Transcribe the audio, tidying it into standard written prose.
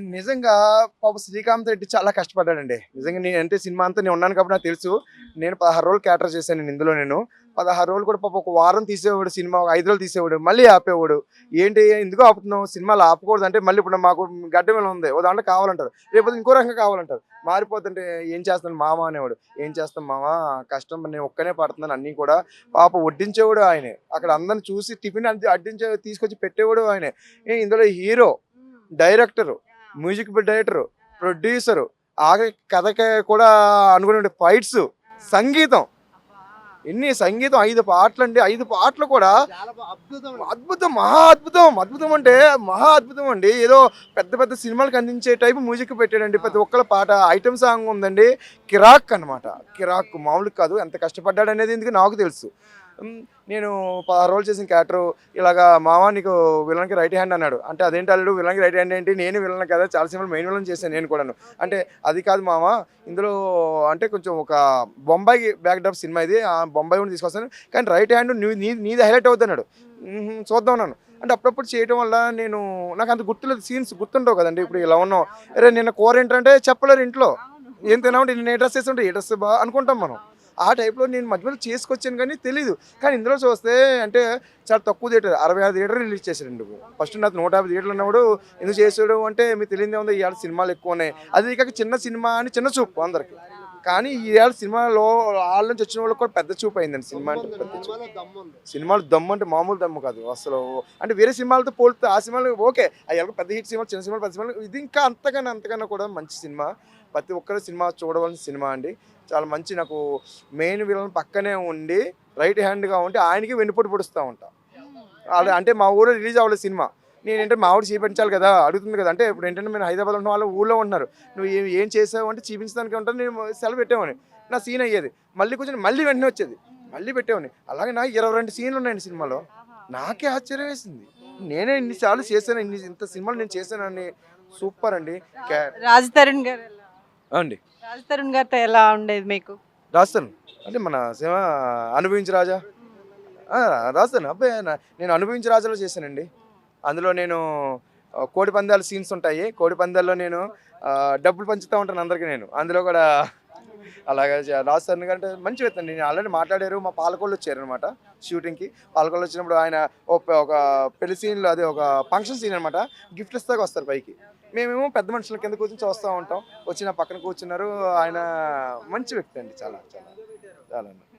నిజంగా పాపం శ్రీకాంత్ రెడ్డి చాలా కష్టపడ్డాడండి. నిజంగా నేనంటే సినిమా అంతా నేను ఉన్నాను కాబట్టి నాకు తెలుసు. నేను 16 రోజులు క్యాటర్ చేశాను ఇందులో నేను. 16 రోజులు కూడా పాపం ఒక వారం తీసేవాడు సినిమా, ఒక 5 రోజులు తీసేవాడు. మళ్ళీ ఆపేవాడు. ఏంటి ఎందుకు ఆపుతున్నావు? సినిమాలు ఆపకూడదంటే మళ్ళీ ఇప్పుడు మాకు గడ్డ మీద ఉంది. ఓ దాంట్లో కావాలంటారు. రేపొద్దున ఇంకో రకంగా కావాలంటారు. మారిపోతుంటే ఏం చేస్తున్నాను మామ అనేవాడు. ఏం చేస్తాం మామ కష్టం నేను ఒక్కనే పడుతున్నాను అన్నీ కూడా. పాపం వడ్డించేవాడు ఆయనే. అక్కడ అందరిని చూసి టిఫిన్ అడ్డించే తీసుకొచ్చి పెట్టేవాడు ఆయనే. ఇందులో hero, director, music director, producer, ఆఖరికి కథకి కూడా అనుకునే ఫైట్స్, సంగీతం. ఎన్ని సంగీతం 5 పాటలండి. 5 పాటలు కూడా అద్భుతం, మహా అద్భుతం. అద్భుతం అంటే మహా అద్భుతం అండి. ఏదో పెద్ద పెద్ద సినిమాలకు అందించే టైపు మ్యూజిక్ పెట్టాడండి. ప్రతి ఒక్కళ్ళ పాట ఐటెం సాంగ్ ఉందండి. కిరాక్ అనమాట. కిరాక్ మామూలు కాదు. ఎంత కష్టపడ్డాడనేది ఎందుకు నాకు తెలుసు. నేను 16 రోజులు చేసిన క్యారెక్టరు ఇలాగా మామ నీకు విలన్‌కి రైట్ హ్యాండ్ అన్నాడు. అంటే అదేంటి అల్లుడు విలన్‌కి రైట్ హ్యాండ్ ఏంటి? నేను విలన్ కదా! చాలా సినిమాలు మెయిన్ విలన్ చేశాను నేను కూడాను. అంటే అది కాదు మామ ఇందులో అంటే కొంచెం ఒక బొంబాయి బ్యాక్‌డ్రాప్ సినిమా ఇది. బొంబాయి కూడా తీసుకొస్తాను. కానీ రైట్ హ్యాండ్ నీది హైలైట్ అవుద్దన్నాడు. చూద్దాం అన్నాను. అంటే అప్పుడప్పుడు చేయటం వల్ల నేను నాకు అంత గుర్తులేదు సీన్స్ గుర్తుండవు కదండీ! ఇప్పుడు ఇలా ఉన్నాం. అరే నిన్న కూర ఏంటంటే చెప్పలేరు ఇంట్లో. ఏం తిన్నామంటే నేను ఏ డ్రెస్ వేసుకుంటే ఏ డ్రెస్ అనుకుంటాం మనం. ఆ టైప్‌లో నేను మధ్యలో చేసుకొచ్చాను కానీ తెలీదు. కానీ ఇందులో చూస్తే అంటే చాలా తక్కువ థియేటర్ 66 థియేటర్లు రిలీజ్ చేశాడండి. ఫస్ట్ నాది 150 థియేటర్లు ఉన్నప్పుడు ఎందుకు చేసాడు అంటే మీకు తెలియనిదేముంది ఇవాళ సినిమాలు ఎక్కువ ఉన్నాయి. అది కాక చిన్న సినిమా అని చిన్న చూపు అందరికి. కానీ ఈవేళ సినిమాలో వాళ్ళ నుంచి వచ్చిన వాళ్ళకి కూడా పెద్ద చూపు అయిందండి సినిమా అంటే పెద్ద చూపు. సినిమాలు దమ్ము అంటే మామూలు దమ్ము కాదు అసలు. అంటే వేరే సినిమాలతో పోలిస్తే ఆ సినిమాలు ఓకే అవి పెద్ద హిట్ సినిమాలు చిన్న సినిమాలు పెద్ద సినిమాలు ఇది ఇంకా అంతకన్నా కూడా మంచి సినిమా. ప్రతి ఒక్కరు సినిమా చూడవలసిన సినిమా అండి. చాలా మంచి నాకు మెయిన్ విలన్ పక్కనే ఉండి రైట్ హ్యాండ్గా ఉండి ఆయనకి వెన్నుపోటు పొడుస్తూ ఉంటా. అలా అంటే మా ఊళ్ళో రిలీజ్ అవ్వలేదు సినిమా. నేనంటే మా ఊరు చూపించాలి కదా అడుగుతుంది కదా. అంటే ఇప్పుడు ఏంటంటే నేను హైదరాబాద్లో ఉన్న వాళ్ళు ఊళ్ళో ఉంటున్నారు. నువ్వు ఏం చేసావు అంటే చూపించడానికి ఉంటాను నేను సెలవు పెట్టేవాడిని. నా సీన్ అయ్యేది మళ్ళీ కూర్చొని మళ్ళీ వెంటనే వచ్చేది మళ్ళీ పెట్టేవాడిని. అలాగే నాకు 22 సీన్లు ఉన్నాయండి సినిమాలో. నాకే ఆశ్చర్యం వేసింది. నేనే ఇన్నిసార్లు చేశాను ఇంత సినిమాలు నేను చేశానని. సూపర్ అండి. రాజ్ తరుణ్ గారు అండి రాజ్ తరుణ్ గారితో ఎలా ఉండేది మీకు? రాస్తాను. అంటే మన సినిమా 'అనుభవించు రాజా' రాస్తాను. అబ్బాయి నేను 'అనుభవించు రాజా'లో చేశానండి. అందులో నేను కోడి పందాల సీన్స్ ఉంటాయి. కోడి పందాల్లో నేను డబ్బులు పంచుతూ ఉంటాను అందరికీ నేను. అందులో కూడా అలాగా రాస్తాను అంటే మంచి వ్యక్తి అండి. నేను ఆల్రెడీ మాట్లాడారు. మా పాలకొల్లు వచ్చారనమాట షూటింగ్‌కి. పాలకొల్లు వచ్చినప్పుడు ఆయన ఒక పెళ్లి సీన్‌లో అదే ఒక ఫంక్షన్ సీన్ అనమాట. గిఫ్ట్ ఇస్తాక వస్తారు పైకి. మేమేమో పెద్ద మనుషుల కింద కూర్చొని చూస్తూ ఉంటాం. వచ్చి నా పక్కన కూర్చున్నారు. ఆయన మంచి వ్యక్తి అండి. చాలా చాలా చాలా.